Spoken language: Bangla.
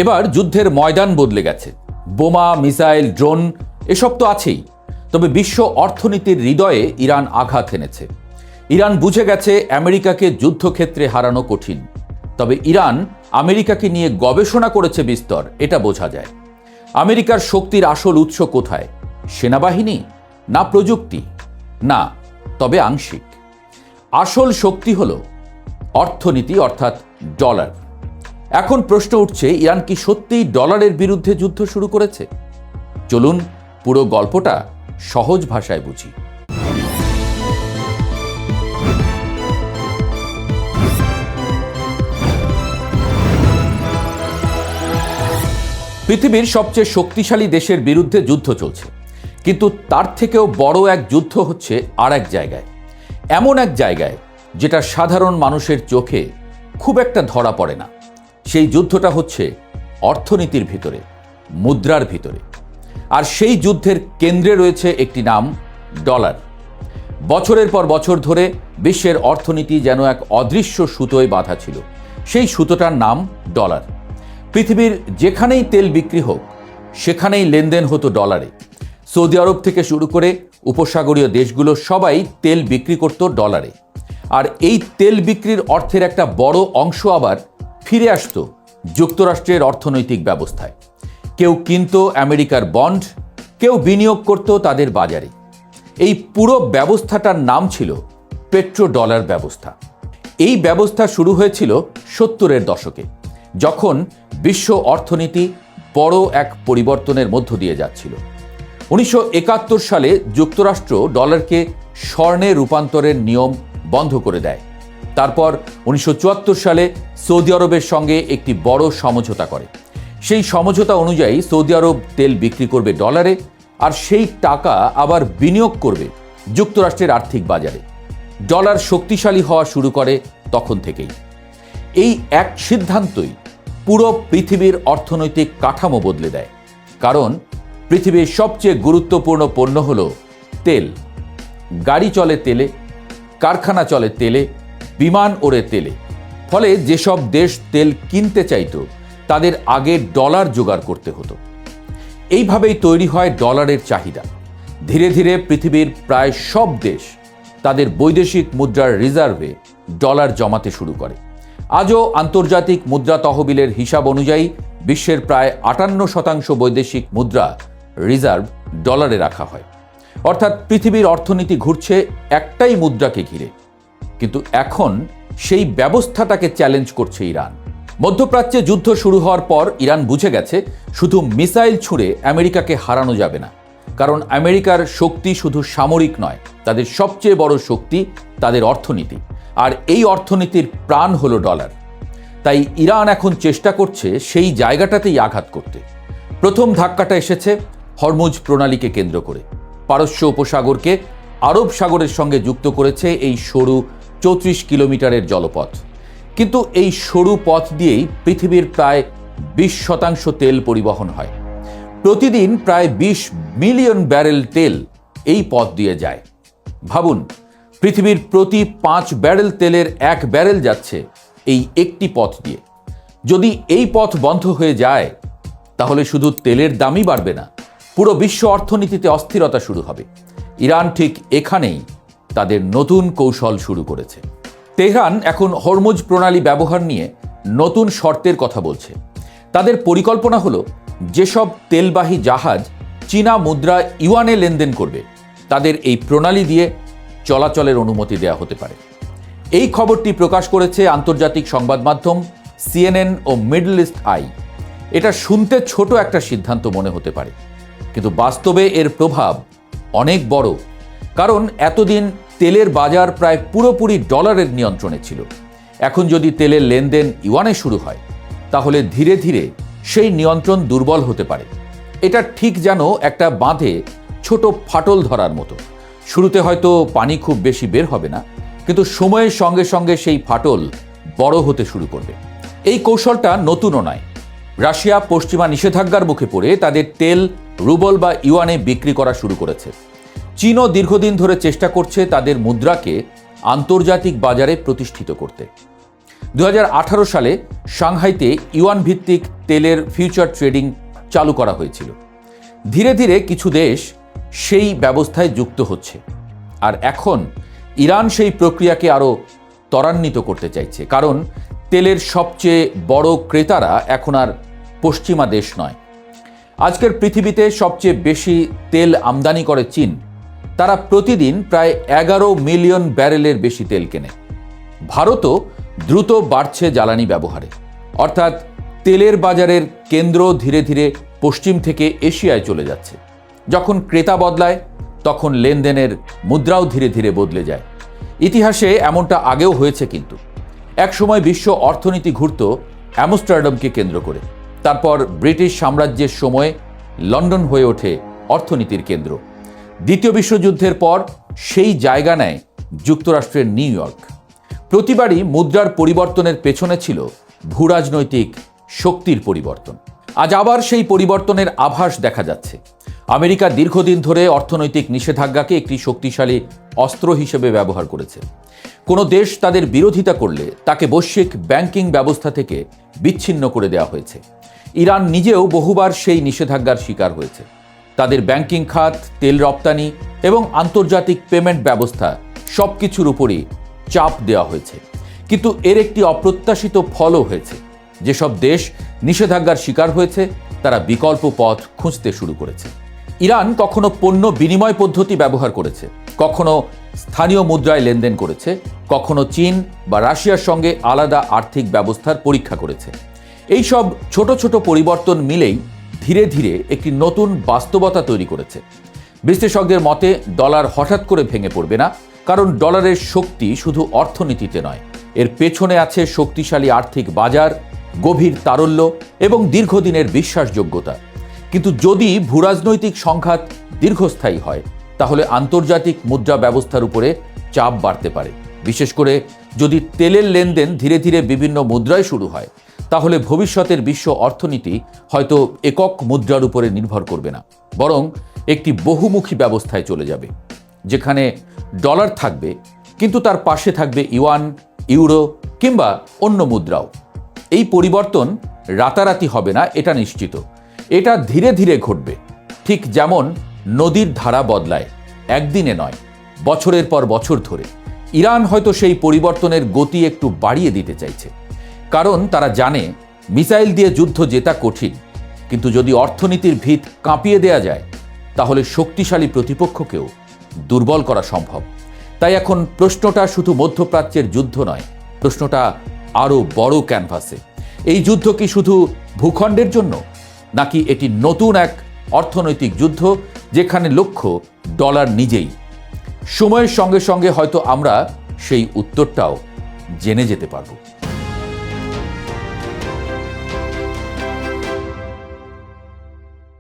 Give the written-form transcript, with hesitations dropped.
এবার যুদ্ধের ময়দান বদলে গেছে। বোমা, মিসাইল, ড্রোন এসব তো আছেই, তবে বিশ্ব অর্থনীতির হৃদয়ে ইরান আঘাত এনেছে। ইরান বুঝে গেছে আমেরিকাকে যুদ্ধক্ষেত্রে হারানো কঠিন, তবে ইরান আমেরিকাকে নিয়ে গবেষণা করেছে বিস্তর, এটা বোঝা যায়। আমেরিকার শক্তির আসল উৎস কোথায়? সেনাবাহিনী না প্রযুক্তি? না, তবে আংশিক। আসল শক্তি হল অর্থনীতি, অর্থাৎ ডলার। এখন প্রশ্ন উঠছে, ইরান কি সত্যিই ডলারের বিরুদ্ধে যুদ্ধ শুরু করেছে? চলুন পুরো গল্পটা সহজ ভাষায় বুঝি। পৃথিবীর সবচেয়ে শক্তিশালী দেশের বিরুদ্ধে যুদ্ধ চলছে, কিন্তু তার থেকেও বড় এক যুদ্ধ হচ্ছে আর এক জায়গায়, এমন এক জায়গায় যেটা সাধারণ মানুষের চোখে খুব একটা ধরা পড়ে না। সেই যুদ্ধটা হচ্ছে অর্থনীতির ভিতরে, মুদ্রার ভিতরে। আর সেই যুদ্ধের কেন্দ্রে রয়েছে একটি নাম, ডলার। বছরের পর বছর ধরে বিশ্বের অর্থনীতি যেন এক অদৃশ্য সুতোয় বাঁধা ছিল। সেই সুতোটার নাম ডলার। পৃথিবীর যেখানেই তেল বিক্রি হোক, সেখানেই লেনদেন হতো ডলারে। সৌদি আরব থেকে শুরু করে উপসাগরীয় দেশগুলো সবাই তেল বিক্রি করত ডলারে। আর এই তেল বিক্রির অর্থের একটা বড় অংশ আবার ফিরে আসতো যুক্তরাষ্ট্রের অর্থনৈতিক ব্যবস্থায়। কেউ কিনতো আমেরিকার বন্ড, কেউ বিনিয়োগ করত তাদের বাজারে। এই পুরো ব্যবস্থাটার নাম ছিল পেট্রো ডলার ব্যবস্থা। এই ব্যবস্থা শুরু হয়েছিল 70-এর দশকে, যখন বিশ্ব অর্থনীতি বড় এক পরিবর্তনের মধ্য দিয়ে যাচ্ছিল। 1971 সালে যুক্তরাষ্ট্র ডলারকে স্বর্ণে রূপান্তরের নিয়ম বন্ধ করে দেয়। তারপর 1974 সালে সৌদি আরবের সঙ্গে একটি বড় সমঝোতা করে। সেই সমঝোতা অনুযায়ী সৌদি আরব তেল বিক্রি করবে ডলারে, আর সেই টাকা আবার বিনিয়োগ করবে যুক্তরাষ্ট্রের আর্থিক বাজারে। ডলার শক্তিশালী হওয়া শুরু করে তখন থেকেই। এই এক সিদ্ধান্তই পুরো পৃথিবীর অর্থনৈতিক কাঠামো বদলে দেয়। কারণ পৃথিবীর সবচেয়ে গুরুত্বপূর্ণ পণ্য হল তেল। গাড়ি চলে তেলে, কারখানা চলে তেলে, বিমান ওড়ে তেলে। ফলে যেসব দেশ তেল কিনতে চাইত, তাদের আগে ডলার জোগাড় করতে হতো। এইভাবেই তৈরি হয় ডলারের চাহিদা। ধীরে ধীরে পৃথিবীর প্রায় সব দেশ তাদের বৈদেশিক মুদ্রার রিজার্ভে ডলার জমাতে শুরু করে। আজও আন্তর্জাতিক মুদ্রা তহবিলের হিসাব অনুযায়ী বিশ্বের প্রায় 58% বৈদেশিক মুদ্রা রিজার্ভ ডলারে রাখা হয়। অর্থাৎ পৃথিবীর অর্থনীতি ঘুরছে একটাই মুদ্রাকে ঘিরে। কিন্তু এখন সেই ব্যবস্থাটাকে চ্যালেঞ্জ করছে ইরান। মধ্যপ্রাচ্যে যুদ্ধ শুরু হওয়ার পর ইরান বুঝে গেছে, শুধু মিসাইল ছুঁড়ে আমেরিকাকে হারানো যাবে না। কারণ আমেরিকার শক্তি শুধু সামরিক নয়, তাদের সবচেয়ে বড় শক্তি তাদের অর্থনীতি। আর এই অর্থনীতির প্রাণ হলো ডলার। তাই ইরান এখন চেষ্টা করছে সেই জায়গাটাতেই আঘাত করতে। প্রথম ধাক্কাটা এসেছে হরমুজ প্রণালীকে কেন্দ্র করে। পারস্য উপসাগরকে আরব সাগরের সঙ্গে যুক্ত করেছে এই সরু 34 কিলোমিটারের জলপথ। কিন্তু এই সরু পথ দিয়েই পৃথিবীর প্রায় 20% তেল পরিবহন হয়। প্রতিদিন প্রায় 20 মিলিয়ন ব্যারেল তেল এই পথ দিয়ে যায়। ভাবুন, পৃথিবীর প্রতি 5 ব্যারেল তেলের 1 ব্যারেল যাচ্ছে এই একটি পথ দিয়ে। যদি এই পথ বন্ধ হয়ে যায়, তাহলে শুধু তেলের দামই বাড়বে না, পুরো বিশ্ব অর্থনীতিতে অস্থিরতা শুরু হবে। ইরান ঠিক এখানেই তাদের নতুন কৌশল শুরু করেছে। তেহরান এখন হরমুজ প্রণালী ব্যবহার নিয়ে নতুন শর্তের কথা বলছে। তাদের পরিকল্পনা হলো, যেসব তেলবাহী জাহাজ চীনা মুদ্রা ইউয়ানে লেনদেন করবে, তাদের এই প্রণালী দিয়ে চলাচলের অনুমতি দেওয়া হতে পারে। এই খবরটি প্রকাশ করেছে আন্তর্জাতিক সংবাদ মাধ্যম CNN ও মিডল ইস্ট আই। এটা শুনতে ছোট একটা সিদ্ধান্ত মনে হতে পারে, কিন্তু বাস্তবে এর প্রভাব অনেক বড়। কারণ এতদিন তেলের বাজার প্রায় পুরোপুরি ডলারের নিয়ন্ত্রণে ছিল। এখন যদি তেলের লেনদেন ইউয়ানে শুরু হয়, তাহলে ধীরে ধীরে সেই নিয়ন্ত্রণ দুর্বল হতে পারে। এটা ঠিক যেন একটা বাঁধে ছোট ফাটল ধরার মতো। শুরুতে হয়তো পানি খুব বেশি বের হবে না, কিন্তু সময়ের সঙ্গে সঙ্গে সেই ফাটল বড় হতে শুরু করবে। এই কৌশলটা নতুনও নয়। রাশিয়া পশ্চিমা নিষেধাজ্ঞার মুখে পড়ে তাদের তেল রুবল বা ইউয়ানে বিক্রি করা শুরু করেছে। চীনও দীর্ঘদিন ধরে চেষ্টা করছে তাদের মুদ্রাকে আন্তর্জাতিক বাজারে প্রতিষ্ঠিত করতে। 2018 সালে সাংহাইতে ইউয়ান ভিত্তিক তেলের ফিউচার ট্রেডিং চালু করা হয়েছিল। ধীরে ধীরে কিছু দেশ সেই ব্যবস্থায় যুক্ত হচ্ছে, আর এখন ইরান সেই প্রক্রিয়াকে আরও ত্বরান্বিত করতে চাইছে, কারণ তেলের সবচেয়ে বড় ক্রেতারা এখন আর পশ্চিমা দেশ নয়। আজকের পৃথিবীতে সবচেয়ে বেশি তেল আমদানি করে চীন। তারা প্রতিদিন প্রায় 11 মিলিয়ন ব্যারেলের বেশি তেল কেনে। ভারতও দ্রুত বাড়ছে জ্বালানি ব্যবহারে, অর্থাৎ তেলের বাজারের কেন্দ্র ধীরে ধীরে পশ্চিম থেকে এশিয়ায় চলে যাচ্ছে। যখন ক্রেতা বদলায় তখন লেনদেনের মুদ্রাও ধীরে ধীরে বদলে যায়। ইতিহাসে এমনটা আগেও হয়েছে, কিন্তু একসময় বিশ্ব অর্থনীতি ঘুরত অ্যামস্টারডামকে কেন্দ্র করে। তারপর ব্রিটিশ সাম্রাজ্যের সময় লন্ডন হয়ে ওঠে অর্থনীতির কেন্দ্র। দ্বিতীয় বিশ্বযুদ্ধের পর সেই জায়গা নেয় যুক্তরাষ্ট্রের নিউ ইয়র্ক। প্রতিবারই মুদ্রার পরিবর্তনের পেছনে ছিল ভূরাজনৈতিক শক্তির পরিবর্তন। আজ আবার সেই পরিবর্তনের আভাস দেখা যাচ্ছে। আমেরিকা দীর্ঘদিন ধরে অর্থনৈতিক নিষেধাজ্ঞাকে একটি শক্তিশালী অস্ত্র হিসেবে ব্যবহার করেছে। কোনো দেশ তাদের বিরোধিতা করলে তাকে বৈশ্বিক ব্যাংকিং ব্যবস্থা থেকে বিচ্ছিন্ন করে দেওয়া হয়েছে। ইরান নিজেও বহুবার সেই নিষেধাজ্ঞার শিকার হয়েছে। তাদের ব্যাংকিং খাত, তেল রপ্তানি এবং আন্তর্জাতিক পেমেন্ট ব্যবস্থা সবকিছুর উপরই চাপ দেওয়া হয়েছে। কিন্তু এর একটি অপ্রত্যাশিত ফলও হয়েছে। যেসব দেশ নিষেধাজ্ঞার শিকার হয়েছে তারা বিকল্প পথ খুঁজতে শুরু করেছে। ইরান কখনো পণ্য বিনিময় পদ্ধতি ব্যবহার করেছে, কখনো স্থানীয় মুদ্রায় লেনদেন করেছে, কখনো চীন বা রাশিয়ার সঙ্গে আলাদা আর্থিক ব্যবস্থার পরীক্ষা করেছে। এই সব ছোট ছোট পরিবর্তন মিলেই ধীরে ধীরে একটি নতুন বাস্তবতা তৈরি করেছে। বিশ্লেষকদের মতে ডলার হঠাৎ করে ভেঙে পড়বে না, কারণ ডলারের শক্তি শুধু অর্থনীতিতে নয়, এর পেছনে আছে শক্তিশালী আর্থিক বাজার, গভীর তারল্য এবং দীর্ঘদিনের বিশ্বাসযোগ্যতা। কিন্তু যদি ভূরাজনৈতিক সংঘাত দীর্ঘস্থায়ী হয় তাহলে আন্তর্জাতিক মুদ্রা ব্যবস্থার উপরে চাপ বাড়তে পারে। বিশেষ করে যদি তেলের লেনদেন ধীরে ধীরে বিভিন্ন মুদ্রায় শুরু হয়, তাহলে ভবিষ্যতের বিশ্ব অর্থনীতি হয়তো একক মুদ্রার উপরে নির্ভর করবে না, বরং একটি বহুমুখী ব্যবস্থায় চলে যাবে, যেখানে ডলার থাকবে কিন্তু তার পাশে থাকবে ইউয়ান, ইউরো কিংবা অন্য মুদ্রাও। এই পরিবর্তন রাতারাতি হবে না, এটা নিশ্চিত। এটা ধীরে ধীরে ঘটবে, ঠিক যেমন নদীর ধারা বদলায়, একদিনে নয়, বছরের পর বছর ধরে। ইরান হয়তো সেই পরিবর্তনের গতি একটু বাড়িয়ে দিতে চাইছে, কারণ তারা জানে মিসাইল দিয়ে যুদ্ধ জেতা কঠিন, কিন্তু যদি অর্থনীতির ভিত কাঁপিয়ে দেয়া যায় তাহলে শক্তিশালী প্রতিপক্ষকেও দুর্বল করা সম্ভব। তাই এখন প্রশ্নটা শুধু মধ্যপ্রাচ্যের যুদ্ধ নয়, প্রশ্নটা আরও বড় ক্যানভাসে। এই যুদ্ধ কি শুধু ভূখণ্ডের জন্য, নাকি এটি নতুন এক অর্থনৈতিক যুদ্ধ যেখানে লক্ষ্য ডলার নিজেই? সময়ের সঙ্গে সঙ্গে হয়তো আমরা সেই উত্তরটাও জেনে যেতে পারব।